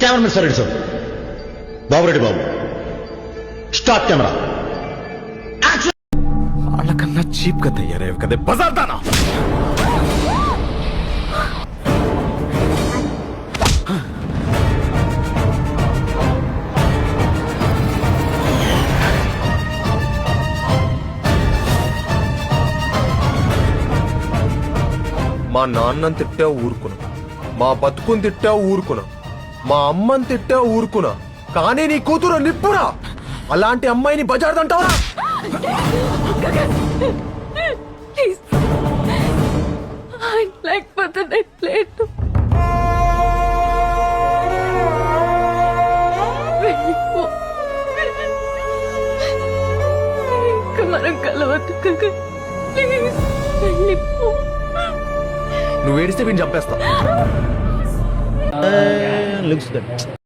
Cameramen sir sir Babureddy బాబు start camera వాళ్ళకన్నా cheap గా తయారయ్యావు కదే బజార్దానా. మా నాన్నని తిట్టా ఊరుకున్నా, మా బతుకుని తిట్టా ఊరుకున్నా, మా అమ్మని తిట్టా ఊరుకున్నా, కానీ నీ కూతురు నిప్పురా. అలాంటి అమ్మాయిని బజార్దంటావా? లేకపోతే లేదు. ఇంకా మనం కలవద్దు. ప్లీజ్ వెళ్ళిపో. నువ్వు ఏడిస్తే వీడిని చంపేస్తా. Looks good.